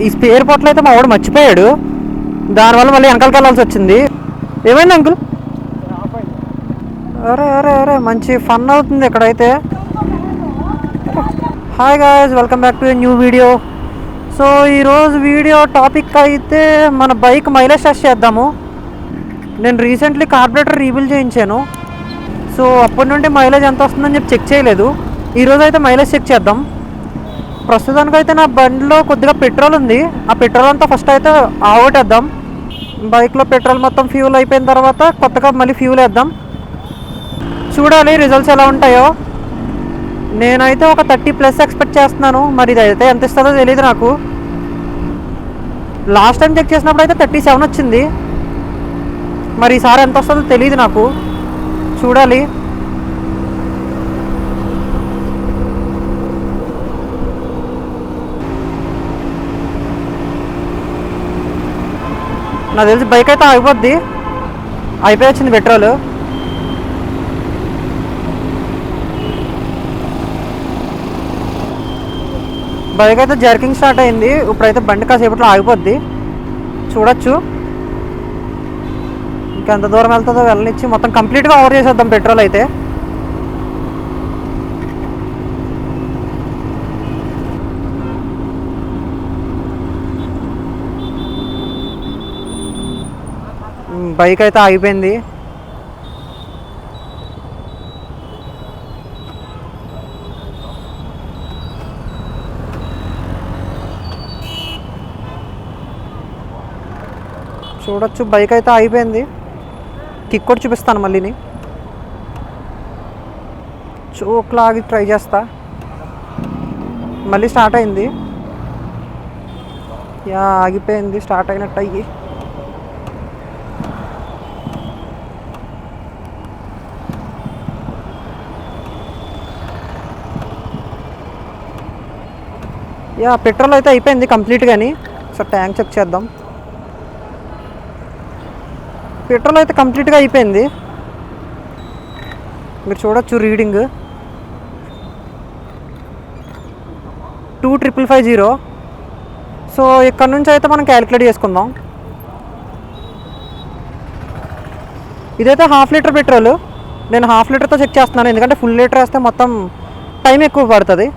ఈ స్పేర్ పొట్లు అయితే మా వాడు మర్చిపోయాడు, దానివల్ల మళ్ళీ వెనకాలకి వెళ్ళాల్సి వచ్చింది. ఏమైంది అంకుల్? అరే అరే అరే మంచి ఫన్ అవుతుంది ఇక్కడైతే. Hi guys, welcome back to a new video. So ఈరోజు వీడియో టాపిక్ అయితే మన బైక్ మైలేజ్ టెస్ట్ చేద్దాము. నేను రీసెంట్లీ కార్బొరేటర్ రీబిల్ చేయించాను. సో అప్పటి నుండి మైలేజ్ ఎంత వస్తుందని చెప్పి చెక్ చేయలేదు. ఈరోజు అయితే మైలేజ్ చెక్ చేద్దాం. ప్రస్తుతానికైతే నా బండిలో కొద్దిగా పెట్రోల్ ఉంది. ఆ పెట్రోల్ అంతా ఫస్ట్ అయితే ఆగొట్టేద్దాం. బైక్లో పెట్రోల్ మొత్తం ఫ్యూల్ అయిపోయిన తర్వాత కొత్తగా మళ్ళీ ఫ్యూల్ వేద్దాం. చూడాలి రిజల్ట్స్ ఎలా ఉంటాయో. నేనైతే ఒక 30+ ఎక్స్పెక్ట్ చేస్తున్నాను. మరి ఇదైతే ఎంత ఇస్తుందో తెలియదు నాకు. లాస్ట్ టైం చెక్ చేసినప్పుడు అయితే 37 వచ్చింది. మరి ఈసారి ఎంత వస్తుందో తెలియదు నాకు, చూడాలి. నాకు తెలిసి బైక్ అయితే ఆగిపోద్ది. అయిపోయి వచ్చింది పెట్రోల్. బైక్ అయితే జర్కింగ్ స్టార్ట్ అయింది. ఇప్పుడైతే బండి కాసేపట్లో ఆగిపోద్ది, చూడొచ్చు. ఇంకెంత దూరం వెళ్తుందో వెళ్ళనిచ్చి మొత్తం కంప్లీట్గా ఓవర్ చేసేద్దాం పెట్రోల్ అయితే. బైక్ అయితే ఆగిపోయింది. చూడొచ్చు బైక్ అయితే ఆగిపోయింది. కిక్ కూడా చూపిస్తాను మళ్ళీని. చోక్లా ఆగి ట్రై చేస్తా. మళ్ళీ స్టార్ట్ అయింది. యా ఆగిపోయింది, స్టార్ట్ అయినట్టు అయ్యి. యా పెట్రోల్ అయితే అయిపోయింది కంప్లీట్గాని. సో ట్యాంక్ చెక్ చేద్దాం. పెట్రోల్ అయితే కంప్లీట్గా అయిపోయింది. మీరు చూడొచ్చు రీడింగ్ 2,550. సో ఇక్కడ నుంచి అయితే మనం క్యాలిక్యులేట్ చేసుకుందాం. ఇదైతే 1/2 లీటర్ పెట్రోల్. నేను 1/2 లీటర్తో చెక్ చేస్తున్నాను, ఎందుకంటే ఫుల్ లీటర్ వేస్తే మొత్తం టైం ఎక్కువ పడుతుంది.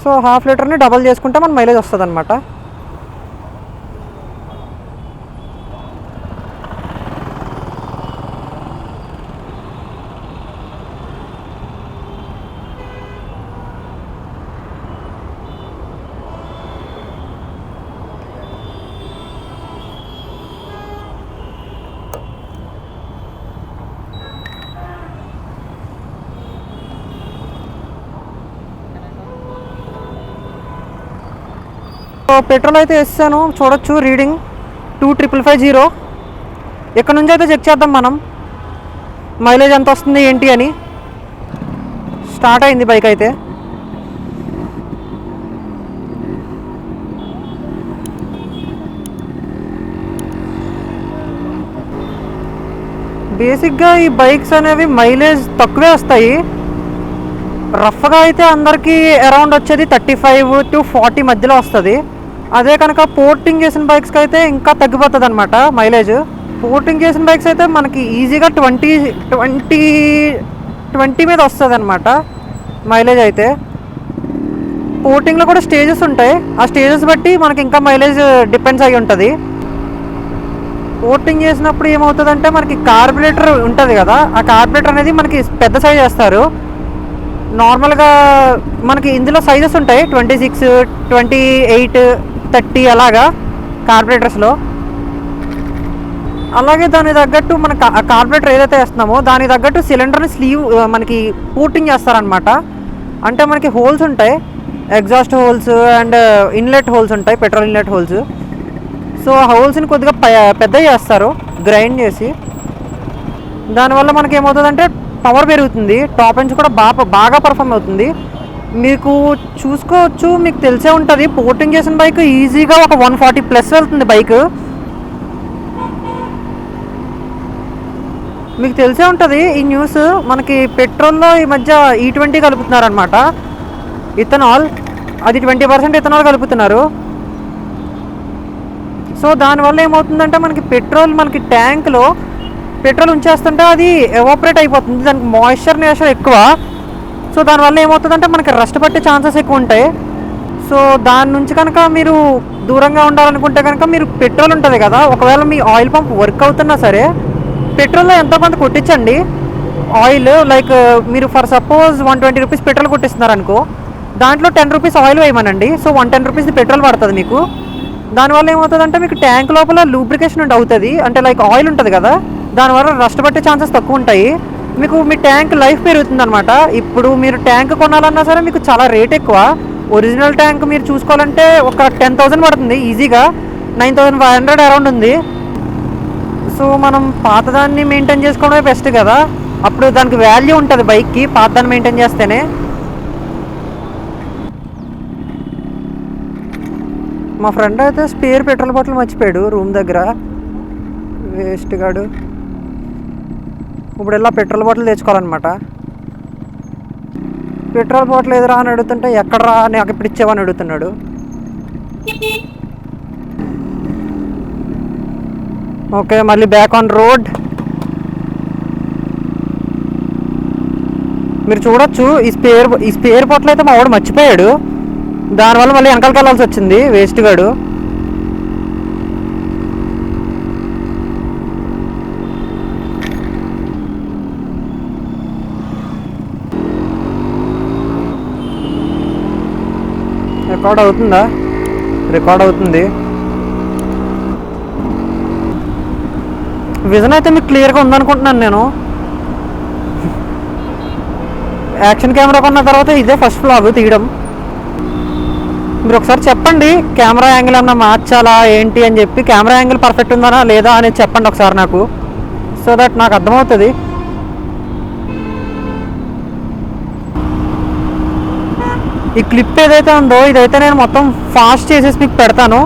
సో 1/2 లీటర్ని డబల్ చేసుకుంటే మన మైలేజ్ వస్తుంది అనమాట. పెట్రోల్ అయితే వేసాను, చూడొచ్చు రీడింగ్ 2,550. ఇక్కడ నుంచి అయితే చెక్ చేద్దాం మనం మైలేజ్ ఎంత వస్తుంది ఏంటి అని. స్టార్ట్ అయింది బైక్ అయితే. బేసిక్గా ఈ బైక్స్ అనేవి మైలేజ్ తక్కువే వస్తాయి. రఫ్గా అయితే అందరికీ అరౌండ్ వచ్చేది 35 to 40 మధ్యలో వస్తుంది. అదే కనుక పోర్టింగ్ చేసిన బైక్స్కి అయితే ఇంకా తగ్గిపోతుంది అనమాట మైలేజ్. పోర్టింగ్ చేసిన బైక్స్ అయితే మనకి ఈజీగా 20 మీద వస్తుంది అనమాట మైలేజ్ అయితే. పోర్టింగ్లో కూడా స్టేజెస్ ఉంటాయి, ఆ స్టేజెస్ బట్టి మనకి ఇంకా మైలేజ్ డిపెండ్స్ అయ్యి ఉంటుంది. పోర్టింగ్ చేసినప్పుడు ఏమవుతుందంటే మనకి కార్బొరేటర్ ఉంటుంది కదా, ఆ కార్బొరేటర్ అనేది మనకి పెద్ద సైజ్ వేస్తారు. నార్మల్గా మనకి ఇందులో సైజెస్ ఉంటాయి 26, 28, 30 అలాగా కార్బొరేటర్స్లో. అలాగే దానికి తగ్గట్టు మన కార్బొరేటర్ ఏదైతే వేస్తున్నామో దానికి తగ్గట్టు సిలిండర్ని స్లీవ్ మనకి పోర్టింగ్ చేస్తారనమాట. అంటే మనకి హోల్స్ ఉంటాయి, exhaust holes and inlet holes ఉంటాయి, పెట్రోల్ ఇన్లెట్ హోల్స్. సో ఆ హోల్స్ని కొద్దిగా పెద్దగా చేస్తారు గ్రైండ్ చేసి. దానివల్ల మనకి ఏమవుతుందంటే పవర్ పెరుగుతుంది, టాప్ ఎండ్స్ కూడా బాగా పర్ఫామ్ అవుతుంది. మీకు చూసుకోవచ్చు, మీకు తెలిసే ఉంటుంది పోర్టింగ్ చేసిన బైక్ ఈజీగా ఒక 140+ వెళ్తుంది బైక్. మీకు తెలిసే ఉంటుంది ఈ న్యూస్. మనకి పెట్రోల్లో ఈ మధ్య E20 కలుపుతున్నారనమాట, ఇథనాల్. అది 20% ఇథనాల్ కలుపుతున్నారు. సో దానివల్ల ఏమవుతుందంటే మనకి పెట్రోల్, మనకి ట్యాంక్లో పెట్రోల్ ఉంచేస్తుంటే అది ఎవాపరేట్ అయిపోతుంది, దానికి మాయిశ్చర్ ఎక్కువ. సో దానివల్ల ఏమవుతుందంటే మనకి రస్ట్ పట్టే ఛాన్సెస్ ఎక్కువ ఉంటాయి. సో దాని నుంచి కనుక మీరు దూరంగా ఉండాలనుకుంటే కనుక మీరు పెట్రోల్ ఉంటుంది కదా, ఒకవేళ మీ ఆయిల్ పంప్ వర్క్ అవుతున్నా సరే పెట్రోల్లో ఎంతో కొంత కొట్టించండి ఆయిల్. లైక్ మీరు ఫర్ సపోజ్ 120 రూపీస్ పెట్రోల్ కొట్టిస్తున్నారు అనుకో, దాంట్లో 10 రూపీస్ ఆయిల్ వేయమనండి. సో 110 రూపీస్ పెట్రోల్ పడుతుంది మీకు. దానివల్ల ఏమవుతుందంటే మీకు ట్యాంక్ లోపల లూబ్రికేషన్ అవుతుంది, అంటే లైక్ ఆయిల్ ఉంటుంది కదా, దానివల్ల రస్ట్ పట్టే ఛాన్సెస్ తక్కువ ఉంటాయి. మీకు మీ ట్యాంక్ లైఫ్ పెరుగుతుంది అనమాట. ఇప్పుడు మీరు ట్యాంక్ కొనాలన్నా సరే మీకు చాలా రేట్ ఎక్కువ. ఒరిజినల్ ట్యాంక్ మీరు చూసుకోవాలంటే ఒక 10,000 పడుతుంది ఈజీగా, 9,500 అరౌండ్ ఉంది. సో మనం పాతదాన్ని మెయింటైన్ చేసుకోవడమే బెస్ట్ కదా, అప్పుడు దానికి వాల్యూ ఉంటుంది బైక్కి, పాతదాన్ని మెయింటైన్ చేస్తేనే. మా ఫ్రెండ్ అయితే స్పేర్ పెట్రోల్ బాటిల్ మర్చిపోయాడు రూమ్ దగ్గర, వేస్ట్ గాడు. ఇప్పుడు ఇలా పెట్రోల్ బాటిల్ తెచ్చుకోవాలన్నమాట. పెట్రోల్ బాటిల్ ఎదురా అని అడుగుతుంటే ఎక్కడరా నాకు ఇప్పుడు ఇచ్చేవని అడుగుతున్నాడు. ఓకే, మళ్ళీ బ్యాక్ ఆన్ రోడ్. మీరు చూడొచ్చు ఈ స్పేర్ బాటిల్ అయితే మా వాడు మర్చిపోయాడు, దానివల్ల మళ్ళీ వెనకాలకి వెళ్ళాల్సి వచ్చింది, వేస్ట్ గాడు. రికార్డ్ అవుతుందా? రికార్డ్ అవుతుంది. విజన్ అయితే మీకు క్లియర్గా ఉందనుకుంటున్నాను నేను. యాక్షన్ కెమెరా కొన్న తర్వాత ఇదే ఫస్ట్ వ్లాగ్ తీయడం. మీరు ఒకసారి చెప్పండి కెమెరా యాంగిల్ ఏమన్నా మార్చాలా ఏంటి అని చెప్పి, కెమెరా యాంగిల్ పర్ఫెక్ట్ ఉందా లేదా అనేది చెప్పండి ఒకసారి నాకు, సో దట్ నాకు అర్థమవుతుంది. ఈ క్లిప్ ఏదైతే ఉందో ఇదైతే నేను మొత్తం ఫాస్ట్ చేసేసి మీకు పెడతాను,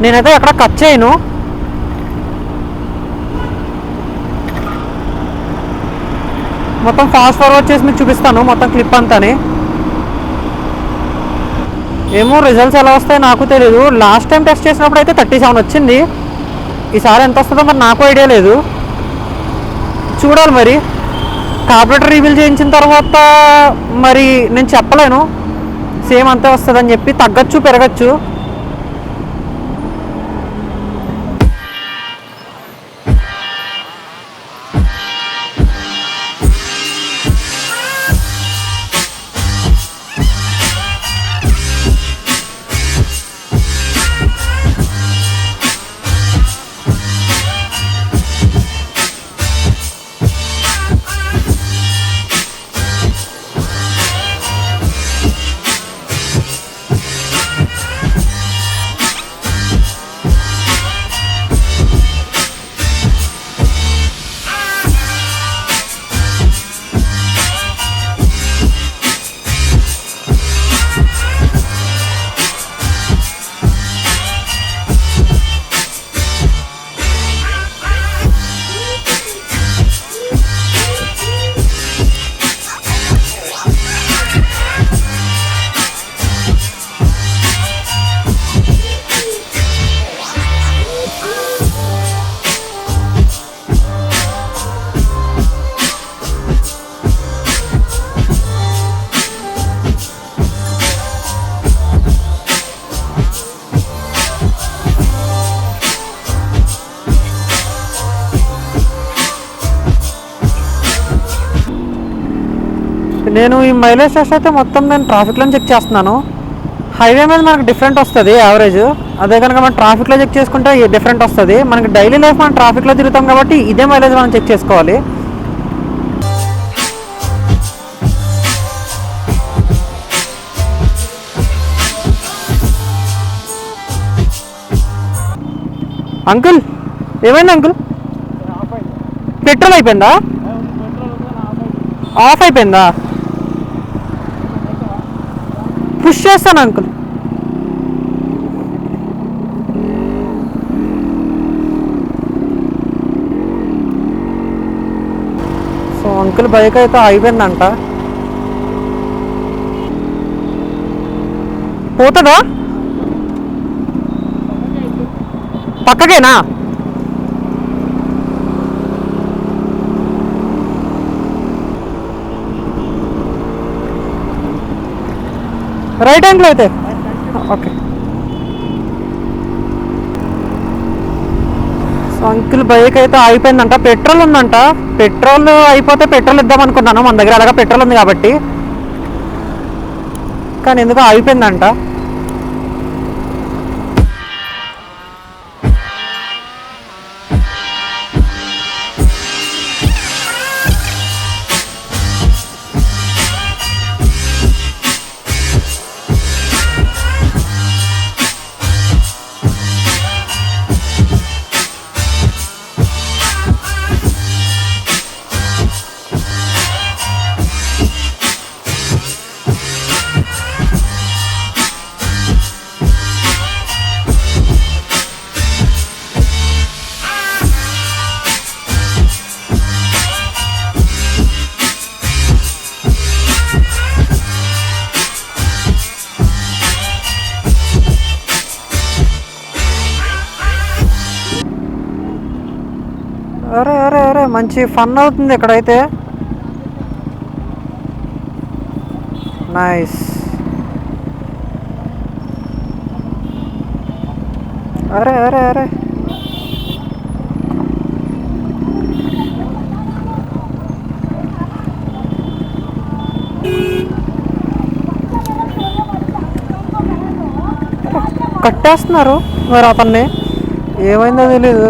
నేనైతే ఎక్కడ కట్ చేయను. మొత్తం ఫాస్ట్ ఫార్వర్డ్ చేసి మీకు చూపిస్తాను మొత్తం క్లిప్ అంతాని. ఏమో రిజల్ట్స్ ఎలా వస్తాయో నాకు తెలియదు. లాస్ట్ టైం టెస్ట్ చేసినప్పుడు అయితే 37 వచ్చింది, ఈసారి ఎంత వస్తుందో మరి నాకు ఐడియా లేదు, చూడాలి. మరి కార్బొరేటర్ రీబిల్ చేయించిన తర్వాత మరి నేను చెప్పలేను సేమ్ అంతే వస్తుందని చెప్పి, తగ్గచ్చు పెరగచ్చు. నేను ఈ మైలేజ్ టెస్ట్ అయితే మొత్తం నేను ట్రాఫిక్లో చెక్ చేస్తున్నాను. హైవే మీద మనకు డిఫరెంట్ వస్తుంది యావరేజ్, అదే కనుక మనం ట్రాఫిక్లో చెక్ చేసుకుంటే డిఫరెంట్ వస్తుంది. మనకి డైలీ లైఫ్ మనం ట్రాఫిక్లో తిరుగుతాం కాబట్టి ఇదే మైలేజ్ మనం చెక్ చేసుకోవాలి. అంకుల్ ఏమైంది అంకుల్? పెట్రోల్ అయిపోయిందా? ఆఫ్ అయిపోయిందా? పుష్ చేస్తాను అంకుల్. సో అంకుల్ బైక్ అయితే అయిపోయిందంట. పోతుందా? పక్కకేనా? రైట్ హ్యాండ్లో అయితే ఓకే. సో అంకుల్ బైక్ అయితే అయిపోయిందంట. పెట్రోల్ ఉందంట. పెట్రోల్ అయిపోతే పెట్రోల్ ఇద్దాం అనుకున్నాను, మన దగ్గర అలాగా పెట్రోల్ ఉంది కాబట్టి. కానీ ఎందుకో అయిపోయిందంట. అరే అరే అరే మంచి ఫన్ అవుతుంది ఇక్కడైతే. నైస్. అరే అరే అరే కట్టేస్తున్నారు మరి అతన్ని, ఏమైందో తెలీదు.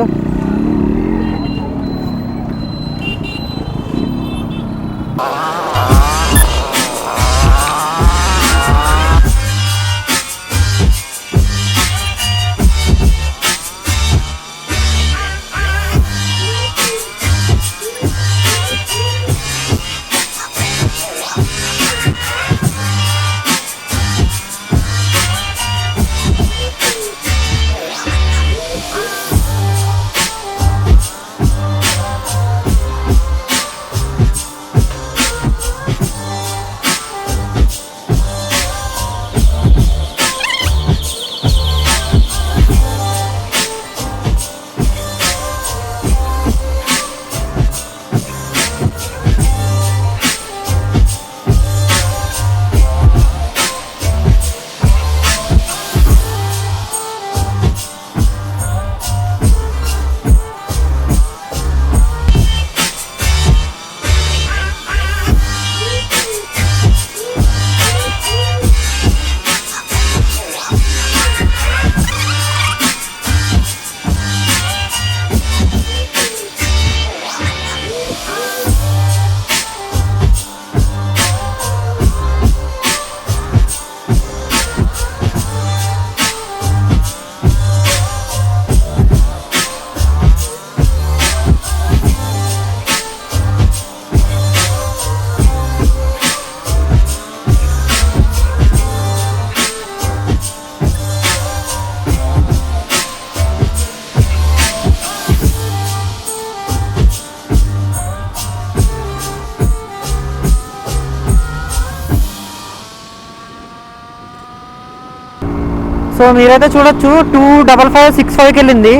సో మీరైతే చూడొచ్చు 25565కి వెళ్ళింది.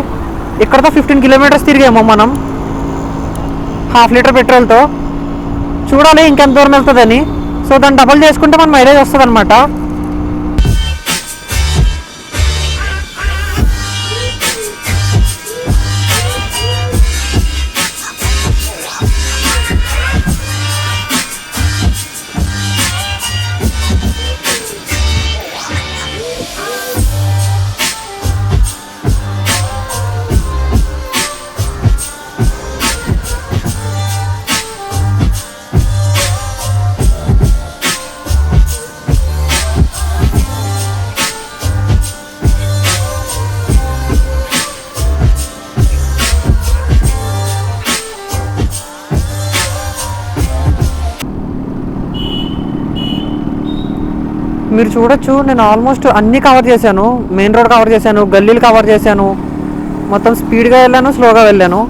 ఇక్కడతో 15 కిలోమీటర్స్ తిరిగాము మనం ½ లీటర్ పెట్రోల్తో. చూడాలి ఇంకెంత దూరం వెళ్తుందని. సో దాన్ని డబల్ చేసుకుంటే మన మైలేజ్ వస్తుంది అనమాట. మీరు చూడొచ్చు నేను ఆల్మోస్ట్ అన్నీ కవర్ చేశాను. మెయిన్ రోడ్ కవర్ చేశాను, గల్లీలు కవర్ చేశాను, మొత్తం స్పీడ్గా వెళ్ళాను, స్లోగా వెళ్ళాను.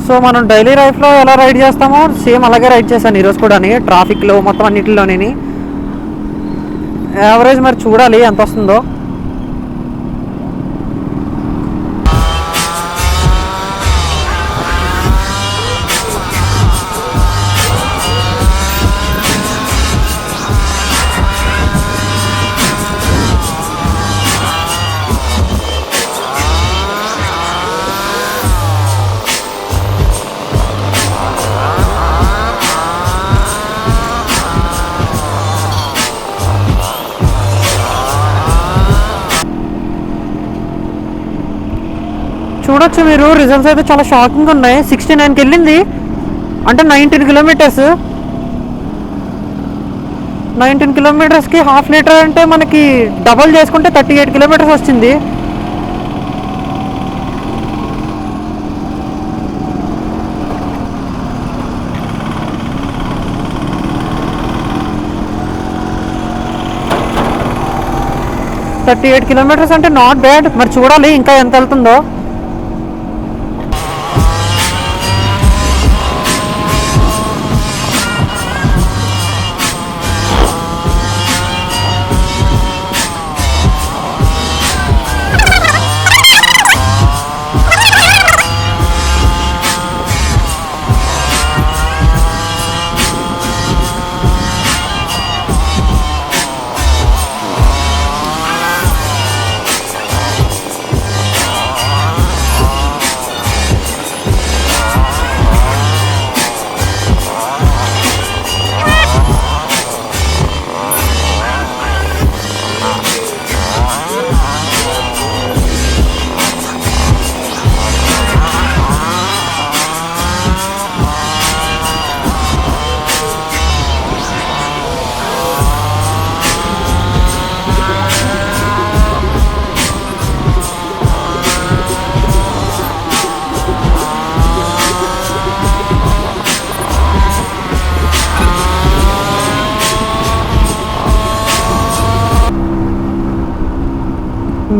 సో మనం డైలీ లైఫ్లో ఎలా రైడ్ చేస్తామో సేమ్ అలాగే రైడ్ చేశాను ఈరోజు కూడా, ట్రాఫిక్లో మొత్తం అన్నింటిలోని. యావరేజ్ మరి చూడాలి ఎంత వస్తుందో. చూడొచ్చు మీరు, రిజల్ట్స్ అయితే చాలా షాకింగ్ ఉన్నాయి. 69కి వెళ్ళింది అంటే 19 కిలోమీటర్స్. 19 కిలోమీటర్స్కి హాఫ్ లీటర్ అంటే మనకి డబల్ చేసుకుంటే 38 కిలోమీటర్స్ వచ్చింది. కిలోమీటర్స్ అంటే నాట్ బ్యాడ్. మరి చూడాలి ఇంకా ఎంత వెళ్తుందో.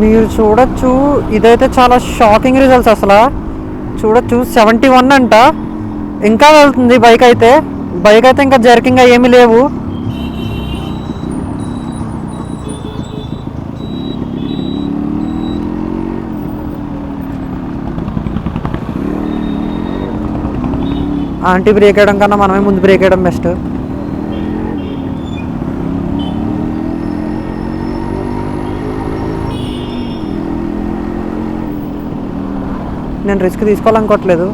మీరు చూడొచ్చు, ఇదైతే చాలా షాకింగ్ రిజల్ట్స్. అసలు చూడొచ్చు 71 అంట. ఇంకా వెళ్తుంది బైక్ అయితే ఇంకా జర్కింగ్ ఏమీ లేవు. ఆంటీ బ్రేక్ వేయడం కన్నా మనమే ముందు బ్రేక్ వేయడం బెస్ట్. నేను రిస్క్ తీసుకోవాలనుకోవట్లేదు.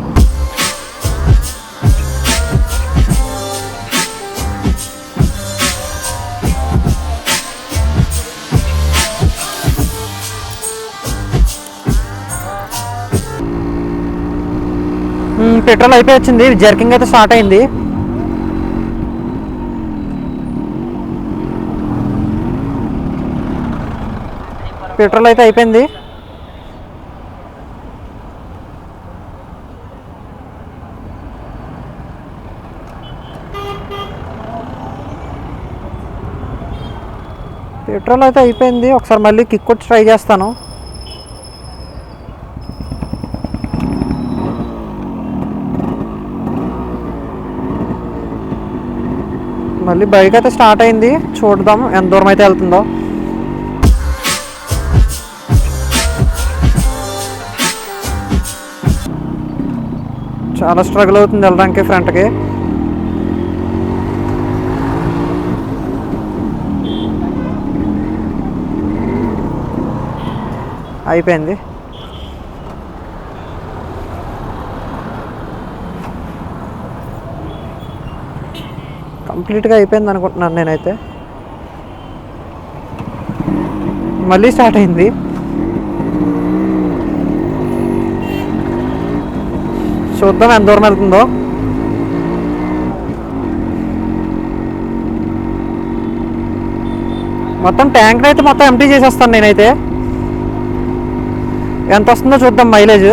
పెట్రోల్ అయిపోయి వచ్చింది, జర్కింగ్ అయితే స్టార్ట్ అయింది. పెట్రోల్ అయితే అయిపోయింది. పెట్రోల్ అయితే అయిపోయింది. ఒకసారి మళ్ళీ కిక్ కొట్టి ట్రై చేస్తాను. మళ్ళీ బైక్ అయితే స్టార్ట్ అయింది, చూద్దాం ఎంత దూరం అయితే వెళ్తుందో. చాలా స్ట్రగుల్ అవుతుంది వెళ్ళడానికి ఫ్రంట్కి. అయిపోయింది. కంప్లీట్గా అయిపోయింది అనుకుంటున్నాను నేనైతే. మళ్ళీ స్టార్ట్ అయింది. చూద్దాం ఎంత దూరం వెళ్తుందో. మొత్తం ట్యాంక్ అయితే మొత్తం ఎంటీ చేసేస్తాను నేనైతే. ఎంత వస్తుందో చూద్దాం మైలేజ్.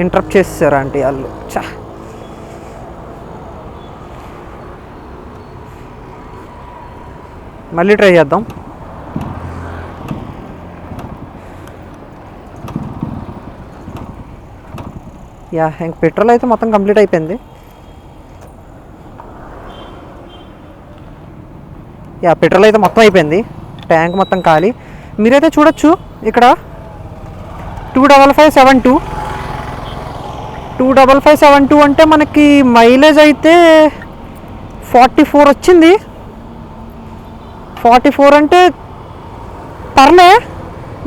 ఇంటరప్ట్ చేసేసారు ఆంటీ వాళ్ళు. చా, మళ్ళీ ట్రై చేద్దాం. యా, ఇంక పెట్రోల్ అయితే మొత్తం కంప్లీట్ అయిపోయింది. యా, పెట్రోల్ అయితే మొత్తం అయిపోయింది, ట్యాంక్ మొత్తం ఖాళీ. మీరైతే చూడొచ్చు ఇక్కడ 25572 25572 అంటే మనకి మైలేజ్ అయితే 44 వచ్చింది. 44 అంటే పర్లే.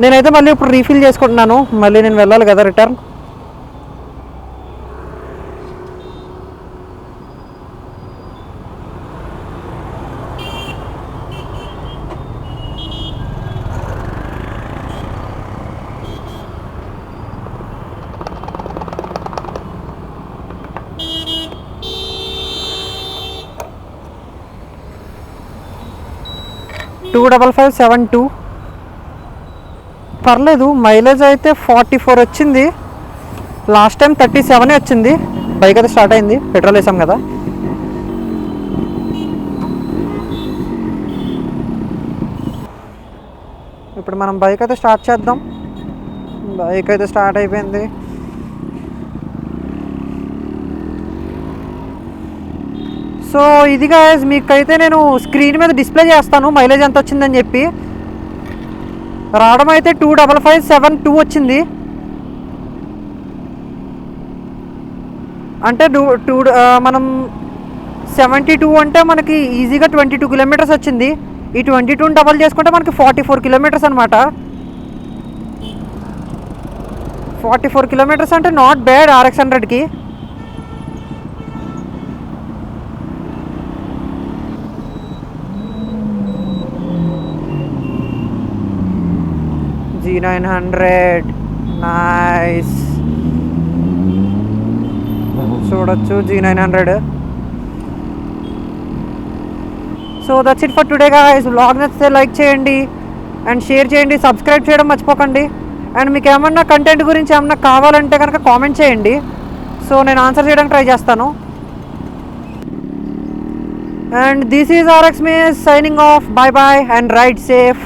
నేనైతే మళ్ళీ ఇప్పుడు రీఫిల్ చేసుకుంటున్నాను, మళ్ళీ నేను వెళ్ళాలి కదా రిటర్న్. టూ 5572 పర్లేదు. మైలేజ్ అయితే 44 వచ్చింది. లాస్ట్ టైం 37 వచ్చింది. బైక్ అయితే స్టార్ట్ అయింది, పెట్రోల్ వేసాం కదా. ఇప్పుడు మనం బైక్ అయితే స్టార్ట్ చేద్దాం. బైక్ అయితే స్టార్ట్ అయిపోయింది. సో ఇది గాయ్స్, మీకైతే నేను స్క్రీన్ మీద డిస్ప్లే చేస్తాను మైలేజ్ ఎంత వచ్చిందని చెప్పి. రావడం అయితే 25572 వచ్చింది. అంటే మనం 72 అంటే మనకి ఈజీగా 22 కిలోమీటర్స్ వచ్చింది. ఈ 22 డబల్ చేసుకుంటే మనకి 44 కిలోమీటర్స్ అనమాట. 44 కిలోమీటర్స్ అంటే not bad RX 100కి. G900 nice. చూడొచ్చు G900. So that's it for today guys. Vlog నచ్చితే లైక్ చేయండి అండ్ షేర్ చేయండి, సబ్స్క్రైబ్ చేయడం మర్చిపోకండి. అండ్ మీకు ఏమన్నా కంటెంట్ గురించి ఏమన్నా కావాలంటే కనుక కామెంట్ చేయండి, సో నేను ఆన్సర్ చేయడానికి ట్రై చేస్తాను. And this is RX Miss signing off. Bye bye and ride safe.